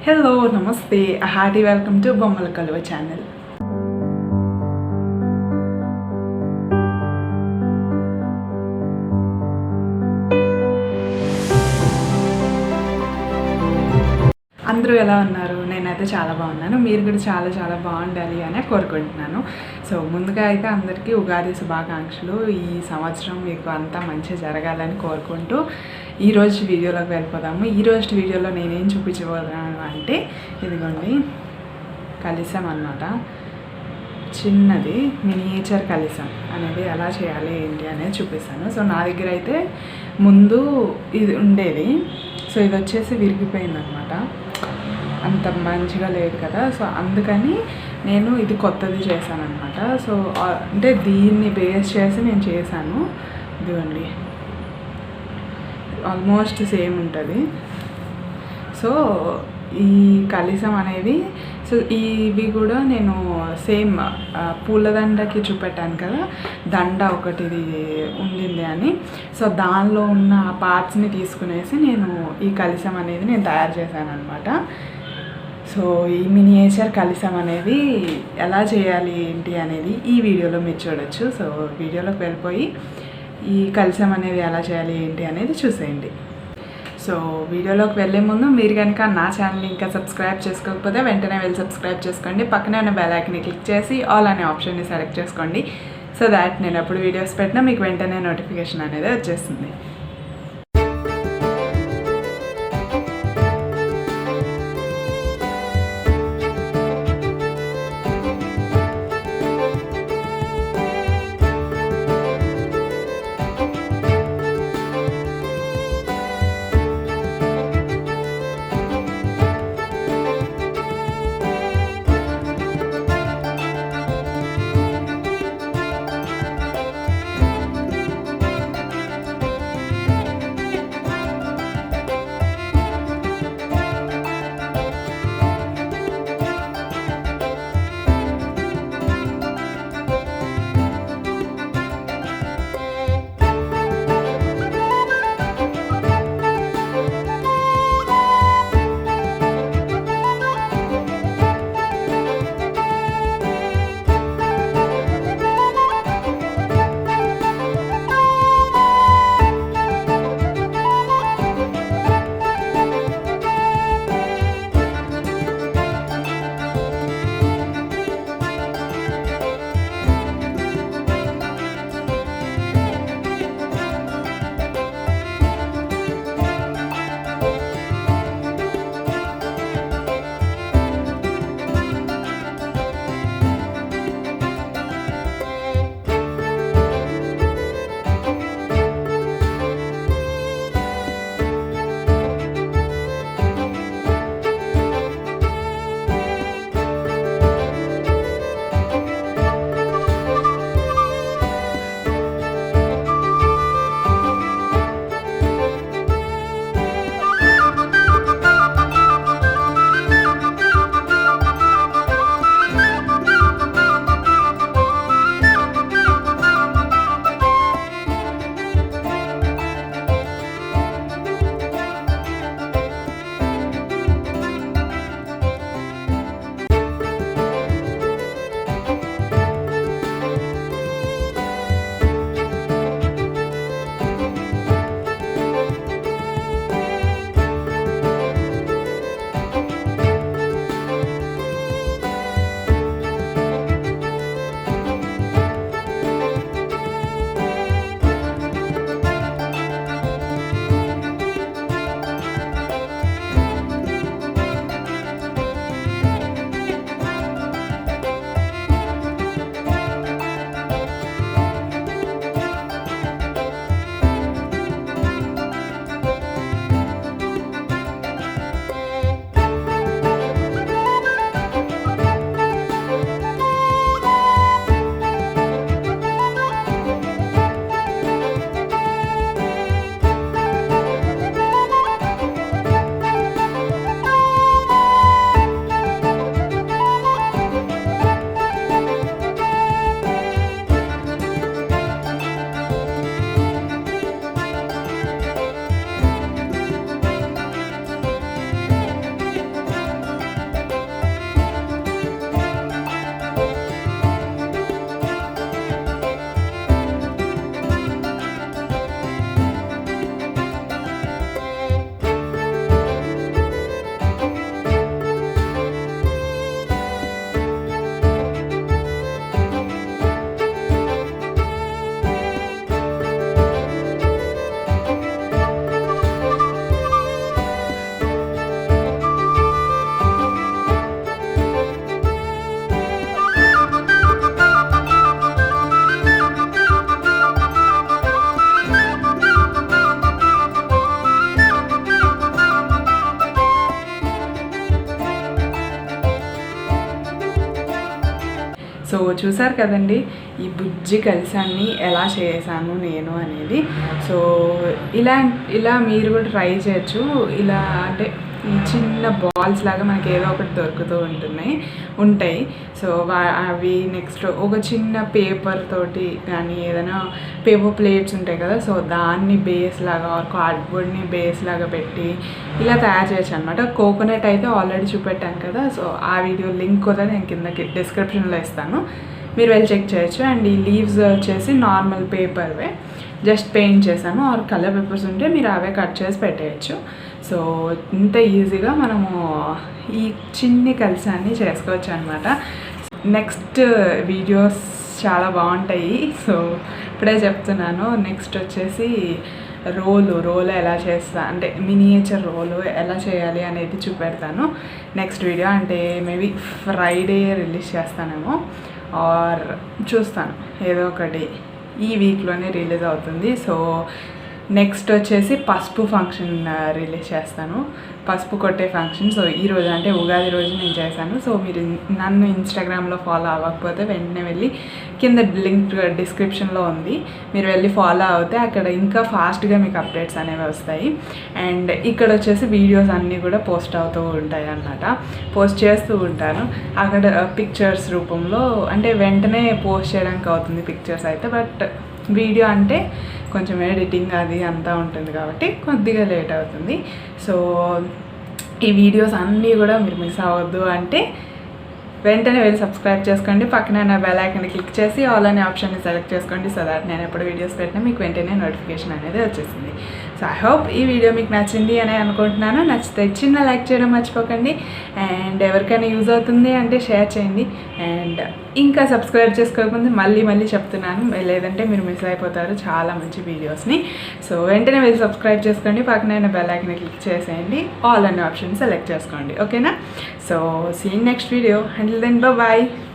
Hello, Namaste, a hearty welcome to Bommalakoluvu channel. అందరూ ఎలా ఉన్నారు? నేనైతే చాలా బాగున్నాను. మీరు కూడా చాలా బాగుండాలి అని కోరుకుంటున్నాను. సో ముందుగా అయితే అందరికీ ఉగాది శుభాకాంక్షలు. ఈ సంవత్సరం మీకు అంతా మంచి జరగాలని కోరుకుంటూ ఈరోజు వీడియోలోకి వెళ్ళిపోదాము. ఈరోజు వీడియోలో నేనేం చూపించబోతున్నాను అంటే ఇదిగోండి కలిసం అన్నమాట. చిన్నది మినియేచర్ కలిసం అనేది ఎలా చేయాలి ఏంటి అనేది చూపిస్తాను. సో నా దగ్గర అయితే ముందు ఇది ఉండేది. సో ఇది వచ్చేసి విరిగిపోయిందనమాట, అంత మంచిగా లేదు కదా. సో అందుకని నేను ఇది కొత్తది చేశాను అనమాట. సో అంటే దీన్ని బేస్ చేసి నేను చేశాను. ఇదిగోండి ఆల్మోస్ట్ సేమ్ ఉంటుంది. సో ఈ కలిసం అనేది సో ఇవి కూడా నేను సేమ్ పూలదండకి చూపెట్టాను కదా, దండ ఒకటి ఉండింది అని. సో దానిలో ఉన్న పార్ట్స్ని తీసుకునేసి నేను ఈ కలిసం అనేది నేను తయారు చేశాను అనమాట. సో ఈ మినియేచర్ కలిసం అనేది ఎలా చేయాలి ఏంటి అనేది ఈ వీడియోలో మీరు చూడొచ్చు. సో వీడియోలోకి వెళ్ళిపోయి ఈ కలిసం అనేది ఎలా చేయాలి ఏంటి అనేది చూసేయండి. సో వీడియోలోకి వెళ్ళే ముందు మీరు కనుక నా ఛానల్ని ఇంకా సబ్స్క్రైబ్ చేసుకోకపోతే వెంటనే వెళ్ళి సబ్స్క్రైబ్ చేసుకోండి. పక్కనే ఉన్న బెల్ ఐకాన్ని క్లిక్ చేసి ఆల్ అనే ఆప్షన్ని సెలెక్ట్ చేసుకోండి. సో దాట్ నేను ఎప్పుడు వీడియోస్ పెట్టినా మీకు వెంటనే నోటిఫికేషన్ అనేది వచ్చేస్తుంది. సో చూసారు కదండి ఈ బుజ్జి కలిసాన్ని ఎలా చేశాను నేను అనేది. సో ఇలా మీరు కూడా ట్రై చేయొచ్చు. ఇలా అంటే ఈ చిన్న బాల్స్ లాగా మనకి ఏదో ఒకటి దొరుకుతూ ఉంటాయి. సో అవి నెక్స్ట్ ఒక చిన్న పేపర్ తోటి కానీ ఏదైనా పేపర్ ప్లేట్స్ ఉంటాయి కదా, సో దాన్ని బేస్ లాగా కార్డ్బోర్డ్ని బేస్ లాగా పెట్టి ఇలా తయారు చేయొచ్చు అనమాట. కోకోనట్ అయితే ఆల్రెడీ చూపెట్టాను కదా, సో ఆ వీడియో లింక్ కూడా నేను కిందకి డిస్క్రిప్షన్లో ఇస్తాను, మీరు వెళ్ళి చెక్ చేయొచ్చు. అండ్ ఈ లీవ్స్ వచ్చేసి నార్మల్ పేపర్వే, జస్ట్ పెయింట్ చేశాను. ఆర్ కలర్ పేపర్స్ ఉంటే మీరు అవే కట్ చేసి పెట్టేయచ్చు. సో ఇంత ఈజీగా మనము ఈ చిన్ని కలశాన్ని చేసుకోవచ్చు అనమాట. నెక్స్ట్ వీడియోస్ చాలా బాగుంటాయి. సో ఇప్పుడే చెప్తున్నాను. నెక్స్ట్ వచ్చేసి రోలు ఎలా చేస్తా అంటే మినియేచర్ రోలు ఎలా చేయాలి అనేది చూపెడతాను నెక్స్ట్ వీడియో. అంటే మేబీ ఫ్రైడే రిలీజ్ చేస్తానేమో, ఆర్ చూస్తాను, ఏదో ఒకటి ఈ వీక్లోనే రిలీజ్ అవుతుంది. సో నెక్స్ట్ వచ్చేసి పసుపు ఫంక్షన్ రిలీజ్ చేస్తాను, పసుపు కొట్టే ఫంక్షన్. సో ఈరోజు అంటే ఉగాది రోజు నేను చేశాను. సో మీరు నన్ను ఇన్స్టాగ్రామ్లో ఫాలో అవ్వకపోతే వెంటనే వెళ్ళి కింద లింక్ డిస్క్రిప్షన్లో ఉంది, మీరు వెళ్ళి ఫాలో అవుతే అక్కడ ఇంకా ఫాస్ట్గా మీకు అప్డేట్స్ అనేవి వస్తాయి. అండ్ ఇక్కడ వచ్చేసి వీడియోస్ అన్నీ కూడా పోస్ట్ అవుతూ ఉంటాయి అన్నమాట, పోస్ట్ చేస్తూ ఉంటాను అక్కడ పిక్చర్స్ రూపంలో. అంటే వెంటనే పోస్ట్ చేయడానికి అవుతుంది పిక్చర్స్ అయితే, బట్ వీడియో అంటే కొంచెం ఎడిటింగ్ అది అంతా ఉంటుంది కాబట్టి కొద్దిగా లేట్ అవుతుంది. సో ఈ వీడియోస్ అన్నీ కూడా మీరు మిస్ అవ్వద్దు అంటే వెంటనే వెళ్ళి సబ్స్క్రైబ్ చేసుకోండి, పక్కన నా బెల్ ఐకాన్ని క్లిక్ చేసి ఆల్ అనే ఆప్షన్ని సెలెక్ట్ చేసుకోండి. సో దాట్ నేను ఎప్పుడు వీడియోస్ పెట్టినా మీకు వెంటనే నోటిఫికేషన్ అనేది వచ్చేసింది. సో ఐ హోప్ ఈ వీడియో మీకు నచ్చింది అని అనుకుంటున్నాను. నచ్చితే చిన్న లైక్ చేయడం మర్చిపోకండి. అండ్ ఎవరికైనా యూజ్ అవుతుంది అంటే షేర్ చేయండి. అండ్ ఇంకా సబ్స్క్రైబ్ చేసుకోకముందు మళ్ళీ చెప్తున్నాను, లేదంటే మీరు మిస్ అయిపోతారు చాలా మంచి వీడియోస్ని. సో వెంటనే వెళ్ళి సబ్స్క్రైబ్ చేసుకోండి, పక్కన బెల్ ఐకాన్ని క్లిక్ చేసేయండి, ఆల్ అనే ఆప్షన్ సెలెక్ట్ చేసుకోండి. ఓకేనా? So see in next video. Until then, bye-bye.